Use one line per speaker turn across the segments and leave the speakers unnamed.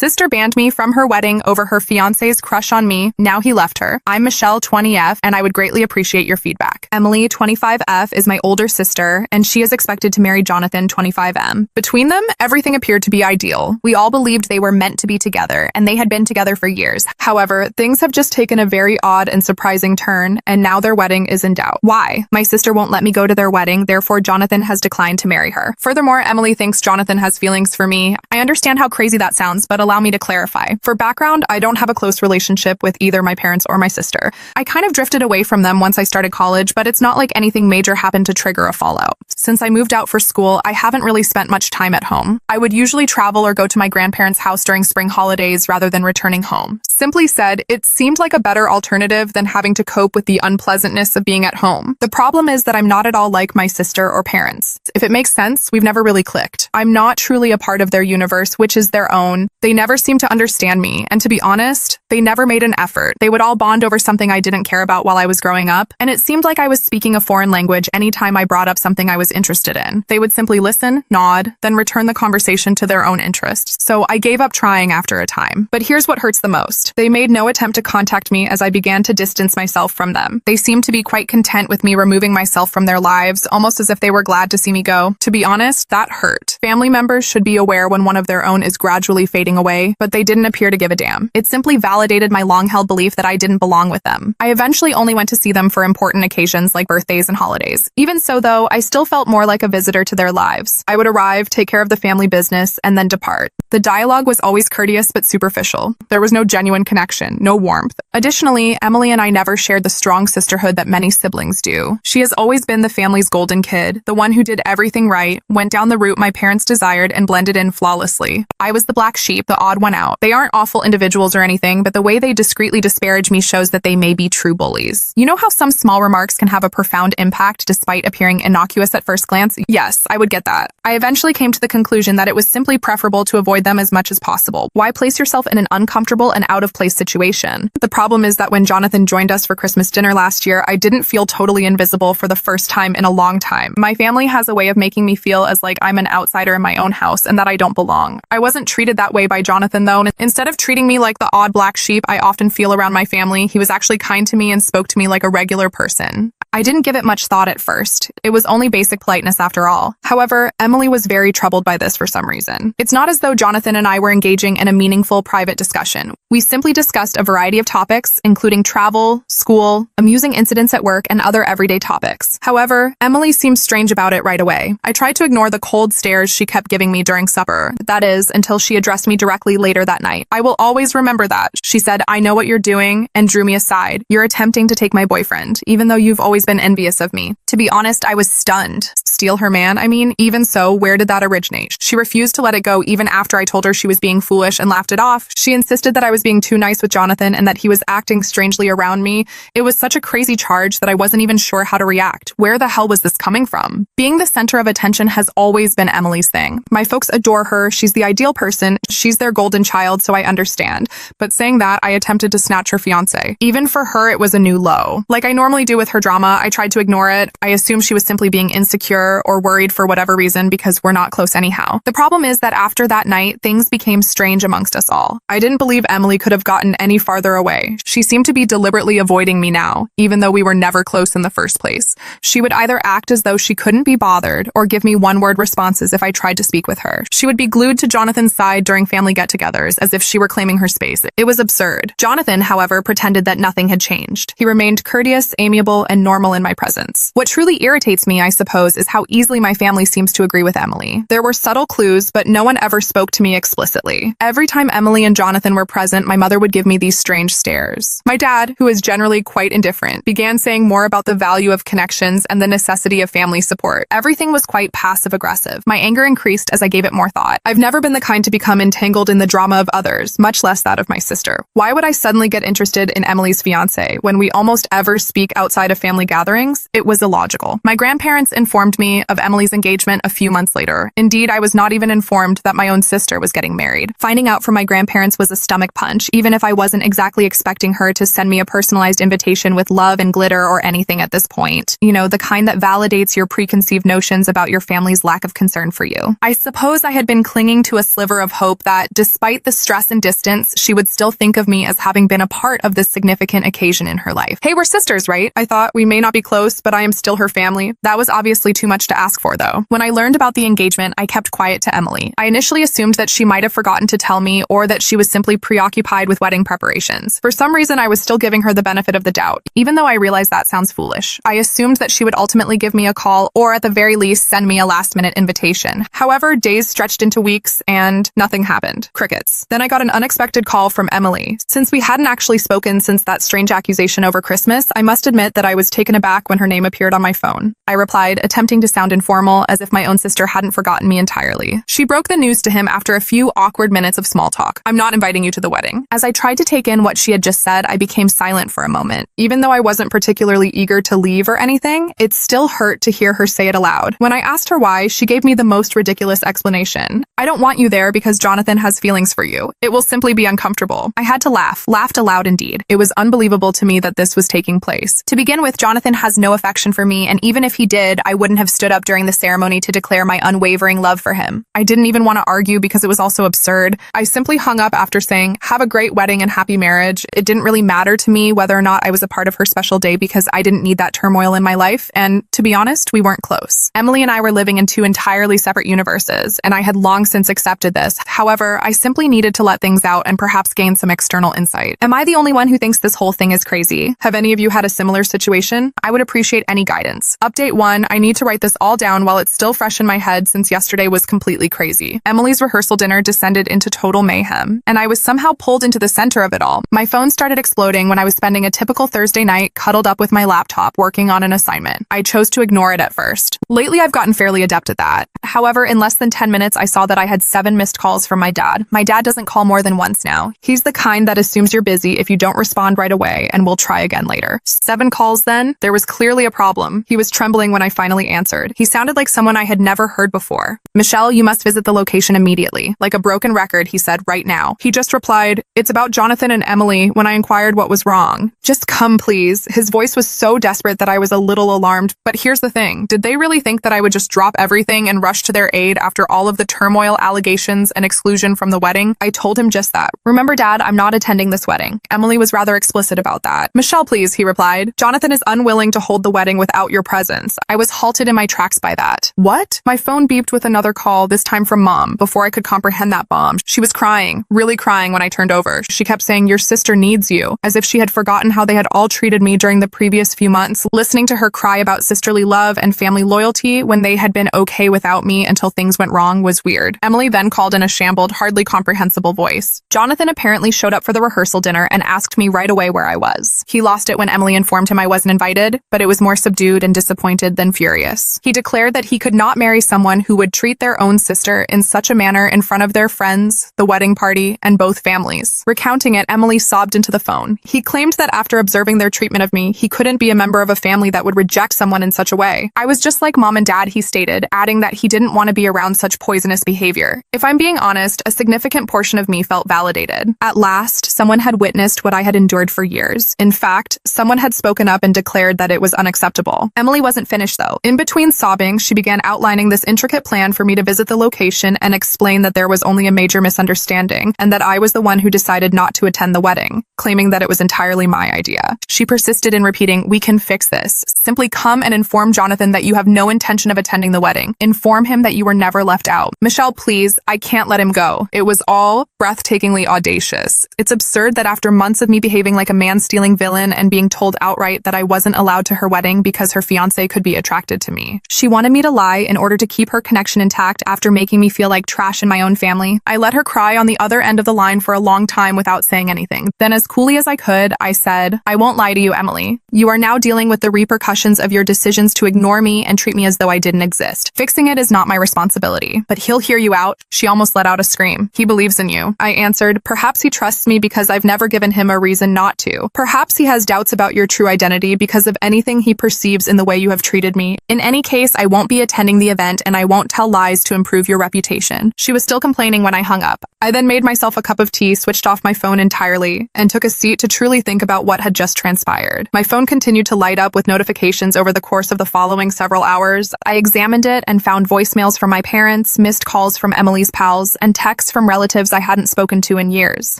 Sister banned me from her wedding over her fiance's crush on me. Now he left her. I'm Michelle, 20F, and I would greatly appreciate your feedback. Emily, 25F, is my older sister, and she is expected to marry Jonathan, 25M. Between them, everything appeared to be ideal. We all believed they were meant to be together, and they had been together for years. However, things have just taken a very odd and surprising turn, and now their wedding is in doubt. Why? My sister won't let me go to their wedding, therefore Jonathan has declined to marry her. Furthermore, Emily thinks Jonathan has feelings for me. I understand how crazy that sounds, but allow me to clarify. For background, I don't have a close relationship with either my parents or my sister. I kind of drifted away from them once I started college, but it's not like anything major happened to trigger a fallout. Since I moved out for school, I haven't really spent much time at home. I would usually travel or go to my grandparents' house during spring holidays rather than returning home. Simply said, it seemed like a better alternative than having to cope with the unpleasantness of being at home. The problem is that I'm not at all like my sister or parents. If it makes sense, we've never really clicked. I'm not truly a part of their universe, which is their own. They never seem to understand me, and to be honest, they never made an effort. They would all bond over something I didn't care about while I was growing up, and it seemed like I was speaking a foreign language anytime I brought up something I was interested in. They would simply listen, nod, then return the conversation to their own interests. So I gave up trying after a time. But here's what hurts the most. They made no attempt to contact me as I began to distance myself from them. They seemed to be quite content with me removing myself from their lives, almost as if they were glad to see me go. To be honest, that hurt. Family members should be aware when one of their own is gradually fading away, but they didn't appear to give a damn. It simply validated my long-held belief that I didn't belong with them. I eventually only went to see them for important occasions like birthdays and holidays. Even so, though, I still felt more like a visitor to their lives. I would arrive, take care of the family business, and then depart. The dialogue was always courteous but superficial. There was no genuine connection, no warmth. Additionally, Emily and I never shared the strong sisterhood that many siblings do. She has always been the family's golden kid, the one who did everything right, went down the route my parents desired, and blended in flawlessly. I was the black sheep, the odd one out. They aren't awful individuals or anything, but the way they discreetly disparage me shows that they may be true bullies. You know how some small remarks can have a profound impact despite appearing innocuous at first glance? Yes, I would get that. I eventually came to the conclusion that it was simply preferable to avoid them as much as possible. Why place yourself in an uncomfortable and out-of-place situation? The problem is that when Jonathan joined us for Christmas dinner last year, I didn't feel totally invisible for the first time in a long time. My family has a way of making me feel as like I'm an outsider in my own house and that I don't belong. I wasn't treated that way by Jonathan though, and instead of treating me like the odd black sheep I often feel around my family, he was actually kind to me and spoke to me like a regular person. I didn't give it much thought at first. It was only basic politeness after all. However, Emily was very troubled by this for some reason. It's not as though Jonathan and I were engaging in a meaningful private discussion. We simply discussed a variety of topics, including travel, school, amusing incidents at work, and other everyday topics. However, Emily seemed strange about it right away. I tried to ignore the cold stares she kept giving me during supper. That is, until she addressed me directly later that night. I will always remember that. She said, "I know what you're doing," and drew me aside. "You're attempting to take my boyfriend, even though you've always been envious of me." To be honest, I was stunned. Steal her man? I mean, even so, where did that originate? She refused to let it go even after I told her she was being foolish and laughed it off. She insisted that I was being too nice with Jonathan and that he was acting strangely around me. It was such a crazy charge that I wasn't even sure how to react. Where the hell was this coming from? Being the center of attention has always been Emily's thing. My folks adore her. She's the ideal person. She's their golden child, so I understand. But saying that, I attempted to snatch her fiance. Even for her, it was a new low. Like I normally do with her drama, I tried to ignore it. I assumed she was simply being insecure or worried for whatever reason because we're not close anyhow. The problem is that after that night, things became strange amongst us all. I didn't believe Emily could have gotten any farther away. She seemed to be deliberately avoiding me now, even though we were never close in the first place. She would either act as though she couldn't be bothered or give me one-word responses if I tried to speak with her. She would be glued to Jonathan's side during family get-togethers as if she were claiming her space. It was absurd. Jonathan, however, pretended that nothing had changed. He remained courteous, amiable, and normal in my presence. What truly irritates me, I suppose, is how easily my family seems to agree with Emily. There were subtle clues, but no one ever spoke to me explicitly. Every time Emily and Jonathan were present, my mother would give me these strange stares. My dad, who is generally quite indifferent, began saying more about the value of connections and the necessity of family support. Everything was quite passive-aggressive. My anger increased as I gave it more thought. I've never been the kind to become entangled in the drama of others, much less that of my sister. Why would I suddenly get interested in Emily's fiance when we almost ever speak outside of family gatherings, it was illogical. My grandparents informed me of Emily's engagement a few months later. Indeed, I was not even informed that my own sister was getting married. Finding out from my grandparents was a stomach punch, even if I wasn't exactly expecting her to send me a personalized invitation with love and glitter or anything at this point. You know, the kind that validates your preconceived notions about your family's lack of concern for you. I suppose I had been clinging to a sliver of hope that, despite the stress and distance, she would still think of me as having been a part of this significant occasion in her life. Hey, we're sisters, right? I thought we may not be close, but I am still her family. That was obviously too much to ask for, though. When I learned about the engagement, I kept quiet to Emily. I initially assumed that she might have forgotten to tell me, or that she was simply preoccupied with wedding preparations. For some reason, I was still giving her the benefit of the doubt, even though I realized that sounds foolish. I assumed that she would ultimately give me a call, or at the very least, send me a last-minute invitation. However, days stretched into weeks, and nothing happened. Crickets. Then I got an unexpected call from Emily. Since we hadn't actually spoken since that strange accusation over Christmas, I must admit that I was taken aback when her name appeared on my phone. I replied, attempting to sound informal, as if my own sister hadn't forgotten me entirely. She broke the news to him after a few awkward minutes of small talk. I'm not inviting you to the wedding. As I tried to take in what she had just said, I became silent for a moment. Even though I wasn't particularly eager to leave or anything, it still hurt to hear her say it aloud. When I asked her why, she gave me the most ridiculous explanation. I don't want you there because Jonathan has feelings for you. It will simply be uncomfortable. I had to laugh, laughed aloud indeed. It was unbelievable to me that this was taking place. To begin with, Jonathan has no affection for me, and even if he did, I wouldn't have stood up during the ceremony to declare my unwavering love for him. I didn't even want to argue because it was also absurd. I simply hung up after saying, have a great wedding and happy marriage. It didn't really matter to me whether or not I was a part of her special day because I didn't need that turmoil in my life, and to be honest, we weren't close. Emily and I were living in two entirely separate universes, and I had long since accepted this. However, I simply needed to let things out and perhaps gain some external insight. Am I the only one who thinks this whole thing is crazy? Have any of you had a similar situation? I would appreciate any guidance. Update 1, I need to write this all down while it's still fresh in my head since yesterday was completely crazy. Emily's rehearsal dinner descended into total mayhem, and I was somehow pulled into the center of it all. My phone started exploding when I was spending a typical Thursday night cuddled up with my laptop working on an assignment. I chose to ignore it at first. Lately, I've gotten fairly adept at that. However, in less than 10 minutes, I saw that I had 7 missed calls from my dad. My dad doesn't call more than once now. He's the kind that assumes you're busy if you don't respond right away and will try again later. 7 calls then? There was clearly a problem. He was trembling when I finally answered. He sounded like someone I had never heard before. Michelle, you must visit the location immediately. Like a broken record, he said, right now. He just replied, it's about Jonathan and Emily, when I inquired what was wrong. Just come, please. His voice was so desperate that I was a little alarmed. But here's the thing. Did they really think that I would just drop everything and rush to their aid after all of the turmoil, allegations, and exclusion from the wedding? I told him just that. Remember, Dad, I'm not attending this wedding. Emily was rather explicit about that. Michelle, please, he replied. Jonathan is unwilling to hold the wedding without your presence. I was halted in my tracks by that. What? My phone beeped with another call, this time from Mom, before I could comprehend that bomb. She was crying, really crying when I turned over. She kept saying, your sister needs you, as if she had forgotten how they had all treated me during the previous few months. Listening to her cry about sisterly love and family loyalty when they had been okay without me until things went wrong was weird. Emily then called in a shambled, hardly comprehensible voice. Jonathan apparently showed up for the rehearsal dinner and asked me right away where I was. He lost it when Emily informed him I wasn't invited, but it was more subdued and disappointed than furious. He declared that he could not marry someone who would treat their own sister in such a manner in front of their friends, the wedding party, and both families. Recounting it, Emily sobbed into the phone. He claimed that after observing their treatment of me, he couldn't be a member of a family that would reject someone in such a way. I was just like Mom and Dad, he stated, adding that he didn't want to be around such poisonous behavior. If I'm being honest, a significant portion of me felt validated. At last, someone had witnessed what I had endured for years. In fact, someone had spoken up and declared that it was unacceptable. Emily wasn't finished though. In between sobbing, she began outlining this intricate plan for me to visit the location and explain that there was only a major misunderstanding and that I was the one who decided not to attend the wedding, claiming that it was entirely my idea. She persisted in repeating, we can fix this. Simply come and inform Jonathan that you have no intention of attending the wedding. Inform him that you were never left out. Michelle, please, I can't let him go. It was all breathtakingly audacious. It's absurd that after months of me behaving like a man-stealing villain and being told outright that I wasn't allowed to her wedding because her fiance could be attracted to me, she wanted me to lie in order to keep her connection intact after making me feel like trash in my own family. I let her cry on the other end of the line for a long time without saying anything. Then as coolly as I could, I said, I won't lie to you, Emily. You are now dealing with the repercussions of your decisions to ignore me and treat me as though I didn't exist. Fixing it is not my responsibility, but he'll hear you out. She almost let out a scream. He believes in you. I answered, perhaps he trusts me because I've never given him a reason not to. Perhaps he has doubts about your true identity because because of anything he perceives in the way you have treated me. In any case, I won't be attending the event and I won't tell lies to improve your reputation." She was still complaining when I hung up. I then made myself a cup of tea, switched off my phone entirely, and took a seat to truly think about what had just transpired. My phone continued to light up with notifications over the course of the following several hours. I examined it and found voicemails from my parents, missed calls from Emily's pals, and texts from relatives I hadn't spoken to in years.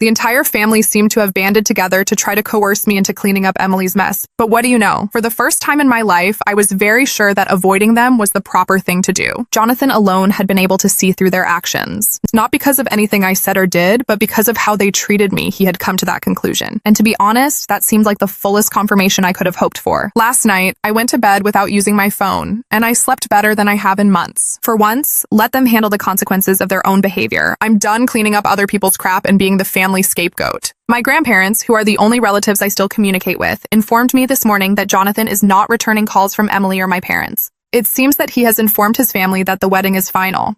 The entire family seemed to have banded together to try to coerce me into cleaning up Emily's mess. But what do you know? For the first time in my life, I was very sure that avoiding them was the proper thing to do. Jonathan alone had been able to see through their actions. Not because of anything I said or did, but because of how they treated me, he had come to that conclusion. And to be honest, that seemed like the fullest confirmation I could have hoped for. Last night, I went to bed without using my phone, and I slept better than I have in months. For once, let them handle the consequences of their own behavior. I'm done cleaning up other people's crap and being the family scapegoat. My grandparents, who are the only relatives I still communicate with, informed me this morning that Jonathan is not returning calls from Emily or my parents. It seems that he has informed his family that the wedding is final.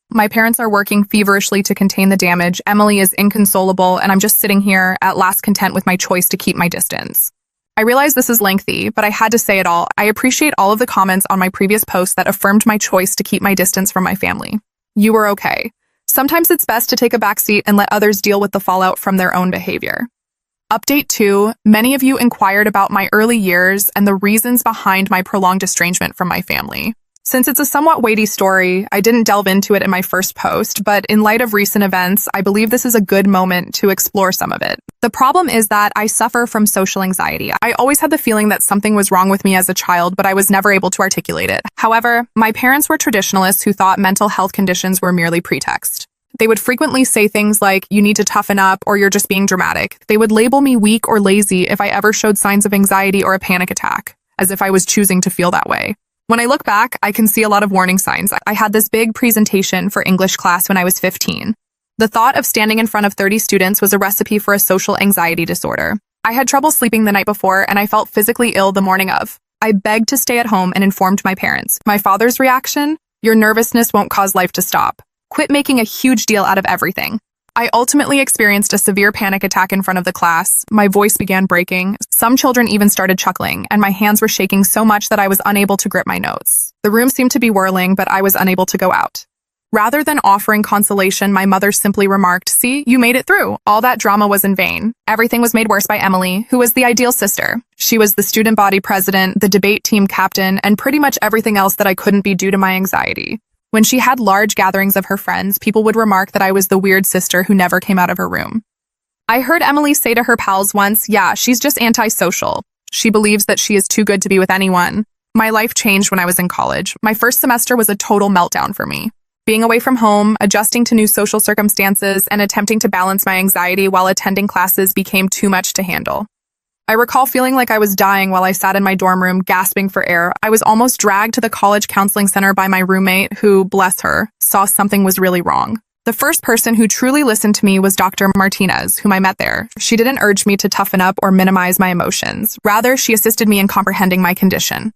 My parents are working feverishly to contain the damage. Emily is inconsolable, and I'm just sitting here, at last content with my choice to keep my distance. I realize this is lengthy, but I had to say it all. I appreciate all of the comments on my previous post that affirmed my choice to keep my distance from my family. You were okay. Sometimes it's best to take a backseat and let others deal with the fallout from their own behavior. Update 2. Many of you inquired about my early years and the reasons behind my prolonged estrangement from my family. Since it's a somewhat weighty story, I didn't delve into it in my first post, but in light of recent events, I believe this is a good moment to explore some of it. The problem is that I suffer from social anxiety. I always had the feeling that something was wrong with me as a child, but I was never able to articulate it. However, my parents were traditionalists who thought mental health conditions were merely pretext. They would frequently say things like, "You need to toughen up," or "You're just being dramatic." They would label me weak or lazy if I ever showed signs of anxiety or a panic attack, as if I was choosing to feel that way. When I look back, I can see a lot of warning signs. I had this big presentation for English class when I was 15. The thought of standing in front of 30 students was a recipe for a social anxiety disorder. I had trouble sleeping the night before, and I felt physically ill the morning of. I begged to stay at home and informed my parents. My father's reaction? "Your nervousness won't cause life to stop. Quit making a huge deal out of everything." I ultimately experienced a severe panic attack in front of the class. My voice began breaking. Some children even started chuckling, and my hands were shaking so much that I was unable to grip my notes. The room seemed to be whirling, but I was unable to go out. Rather than offering consolation, my mother simply remarked, "See, you made it through. All that drama was in vain." Everything was made worse by Emily, who was the ideal sister. She was the student body president, the debate team captain, and pretty much everything else that I couldn't be due to my anxiety. When she had large gatherings of her friends, people would remark that I was the weird sister who never came out of her room. I heard Emily say to her pals once, "Yeah, she's just antisocial. She believes that she is too good to be with anyone." My life changed when I was in college. My first semester was a total meltdown for me. Being away from home, adjusting to new social circumstances, and attempting to balance my anxiety while attending classes became too much to handle. I recall feeling like I was dying while I sat in my dorm room, gasping for air. I was almost dragged to the college counseling center by my roommate, who, bless her, saw something was really wrong. The first person who truly listened to me was Dr. Martinez, whom I met there. She didn't urge me to toughen up or minimize my emotions. Rather, she assisted me in comprehending my condition.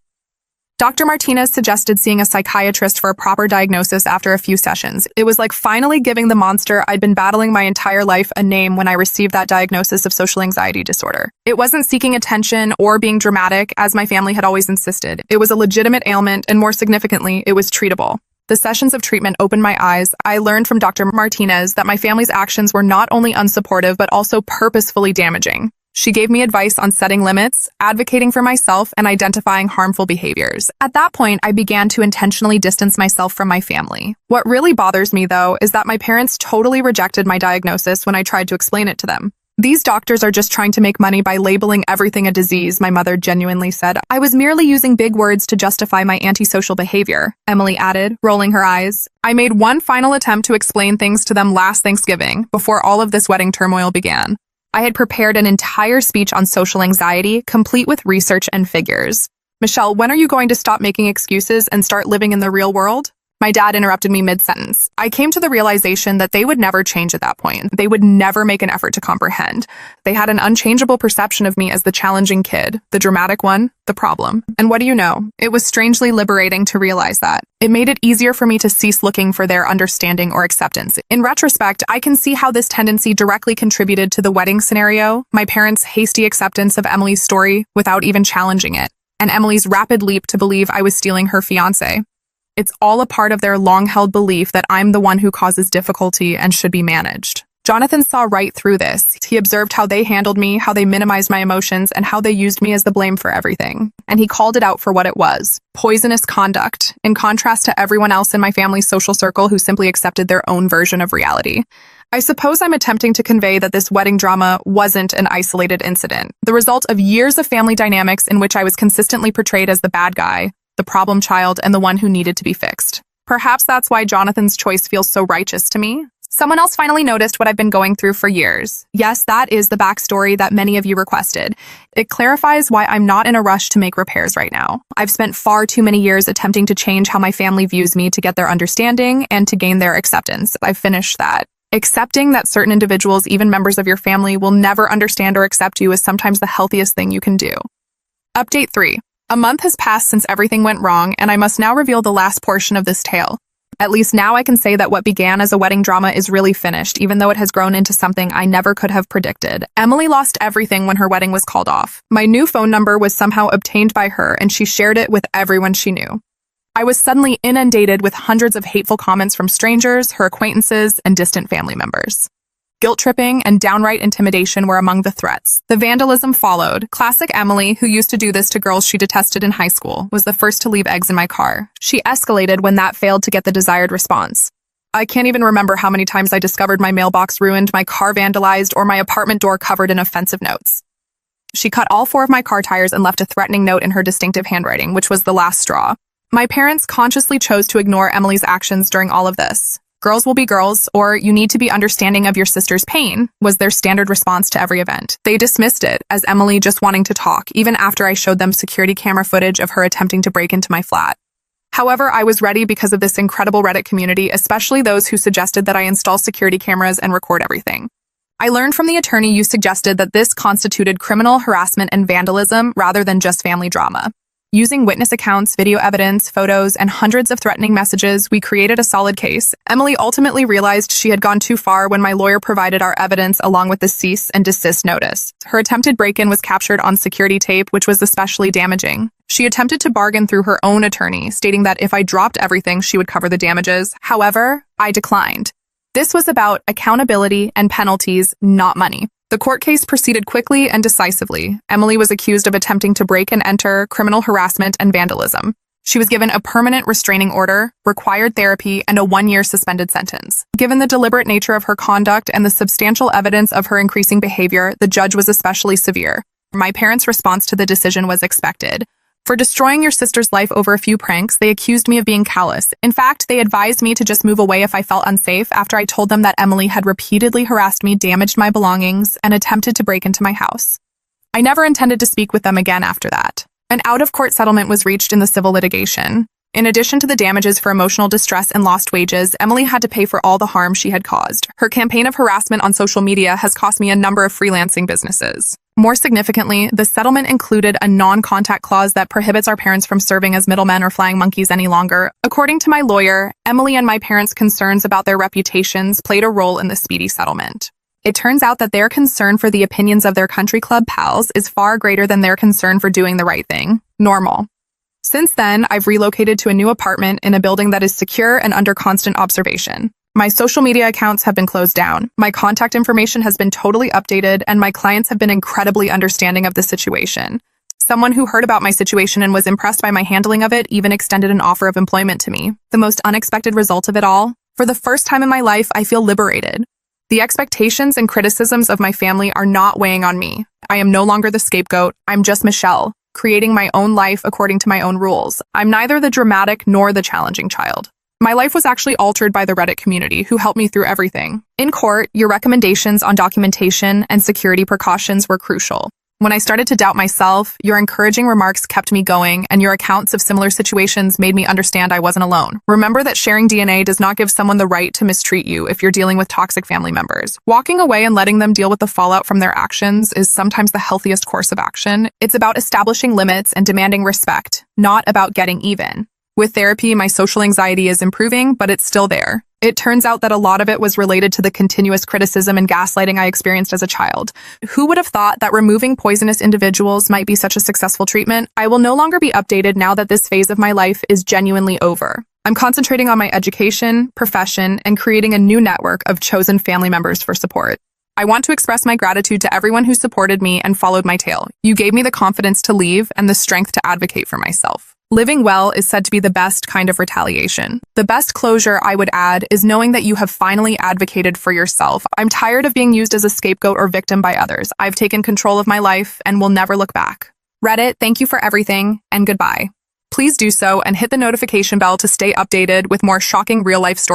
Dr. Martinez suggested seeing a psychiatrist for a proper diagnosis after a few sessions. It was like finally giving the monster I'd been battling my entire life a name when I received that diagnosis of social anxiety disorder. It wasn't seeking attention or being dramatic, as my family had always insisted. It was a legitimate ailment, and more significantly, it was treatable. The sessions of treatment opened my eyes. I learned from Dr. Martinez that my family's actions were not only unsupportive, but also purposefully damaging. She gave me advice on setting limits, advocating for myself, and identifying harmful behaviors. At that point, I began to intentionally distance myself from my family. What really bothers me, though, is that my parents totally rejected my diagnosis when I tried to explain it to them. "These doctors are just trying to make money by labeling everything a disease," my mother genuinely said. "I was merely using big words to justify my antisocial behavior," Emily added, rolling her eyes. "I made one final attempt to explain things to them last Thanksgiving, before all of this wedding turmoil began. I had prepared an entire speech on social anxiety, complete with research and figures. Michelle, when are you going to stop making excuses and start living in the real world?" My dad interrupted me mid-sentence. I came to the realization that they would never change at that point. They would never make an effort to comprehend. They had an unchangeable perception of me as the challenging kid, the dramatic one, the problem. And what do you know? It was strangely liberating to realize that. It made it easier for me to cease looking for their understanding or acceptance. In retrospect, I can see how this tendency directly contributed to the wedding scenario, my parents' hasty acceptance of Emily's story without even challenging it, and Emily's rapid leap to believe I was stealing her fiancé. It's all a part of their long-held belief that I'm the one who causes difficulty and should be managed. Jonathan saw right through this. He observed how they handled me, how they minimized my emotions, and how they used me as the blame for everything. And he called it out for what it was: poisonous conduct, in contrast to everyone else in my family's social circle who simply accepted their own version of reality. I suppose I'm attempting to convey that this wedding drama wasn't an isolated incident, the result of years of family dynamics in which I was consistently portrayed as the bad guy, the problem child, and the one who needed to be fixed. Perhaps that's why Jonathan's choice feels so righteous to me. Someone else finally noticed what I've been going through for years. Yes, that is the backstory that many of you requested. It clarifies why I'm not in a rush to make repairs right now. I've spent far too many years attempting to change how my family views me to get their understanding and to gain their acceptance. I've finished that. Accepting that certain individuals, even members of your family, will never understand or accept you is sometimes the healthiest thing you can do. Update 3. A month has passed since everything went wrong, and I must now reveal the last portion of this tale. At least now I can say that what began as a wedding drama is really finished, even though it has grown into something I never could have predicted. Emily lost everything when her wedding was called off. My new phone number was somehow obtained by her, and she shared it with everyone she knew. I was suddenly inundated with hundreds of hateful comments from strangers, her acquaintances, and distant family members. Guilt-tripping and downright intimidation were among the threats. The vandalism followed. Classic Emily, who used to do this to girls she detested in high school, was the first to leave eggs in my car. She escalated when that failed to get the desired response. I can't even remember how many times I discovered my mailbox ruined, my car vandalized, or my apartment door covered in offensive notes. She cut all 4 of my car tires and left a threatening note in her distinctive handwriting, which was the last straw. My parents consciously chose to ignore Emily's actions during all of this. Girls will be girls, or you need to be understanding of your sister's pain, was their standard response to every event. They dismissed it as Emily just wanting to talk, even after I showed them security camera footage of her attempting to break into my flat. However, I was ready because of this incredible Reddit community, especially those who suggested that I install security cameras and record everything. I learned from the attorney you suggested that this constituted criminal harassment and vandalism rather than just family drama. Using witness accounts, video evidence, photos, and hundreds of threatening messages, we created a solid case. Emily ultimately realized she had gone too far when my lawyer provided our evidence along with the cease and desist notice. Her attempted break-in was captured on security tape, which was especially damaging. She attempted to bargain through her own attorney, stating that if I dropped everything, she would cover the damages. However, I declined. This was about accountability and penalties, not money. The court case proceeded quickly and decisively. Emily was accused of attempting to break and enter, criminal harassment, and vandalism. She was given a permanent restraining order, required therapy, and a 1-year suspended sentence. Given the deliberate nature of her conduct and the substantial evidence of her increasing behavior, the judge was especially severe. My parents' response to the decision was expected. For destroying your sister's life over a few pranks, they accused me of being callous. In fact, they advised me to just move away if I felt unsafe after I told them that Emily had repeatedly harassed me, damaged my belongings, and attempted to break into my house. I never intended to speak with them again after that. An out-of-court settlement was reached in the civil litigation. In addition to the damages for emotional distress and lost wages, Emily had to pay for all the harm she had caused. Her campaign of harassment on social media has cost me a number of freelancing businesses. More significantly, the settlement included a non-contact clause that prohibits our parents from serving as middlemen or flying monkeys any longer. According to my lawyer, Emily and my parents' concerns about their reputations played a role in the speedy settlement. It turns out that their concern for the opinions of their country club pals is far greater than their concern for doing the right thing. Normal. Since then, I've relocated to a new apartment in a building that is secure and under constant observation. My social media accounts have been closed down. My contact information has been totally updated, and my clients have been incredibly understanding of the situation. Someone who heard about my situation and was impressed by my handling of it even extended an offer of employment to me. The most unexpected result of it all? For the first time in my life, I feel liberated. The expectations and criticisms of my family are not weighing on me. I am no longer the scapegoat. I'm just Michelle, creating my own life according to my own rules. I'm neither the dramatic nor the challenging child. My life was actually altered by the Reddit community, who helped me through everything. In court, your recommendations on documentation and security precautions were crucial. When I started to doubt myself, your encouraging remarks kept me going, and your accounts of similar situations made me understand I wasn't alone. Remember that sharing DNA does not give someone the right to mistreat you if you're dealing with toxic family members. Walking away and letting them deal with the fallout from their actions is sometimes the healthiest course of action. It's about establishing limits and demanding respect, not about getting even. With therapy, my social anxiety is improving, but it's still there. It turns out that a lot of it was related to the continuous criticism and gaslighting I experienced as a child. Who would have thought that removing poisonous individuals might be such a successful treatment? I will no longer be updated now that this phase of my life is genuinely over. I'm concentrating on my education, profession, and creating a new network of chosen family members for support. I want to express my gratitude to everyone who supported me and followed my tale. You gave me the confidence to leave and the strength to advocate for myself. Living well is said to be the best kind of retaliation. The best closure, I would add, is knowing that you have finally advocated for yourself. I'm tired of being used as a scapegoat or victim by others. I've taken control of my life and will never look back. Reddit, thank you for everything, and goodbye. Please do so and hit the notification bell to stay updated with more shocking real-life stories.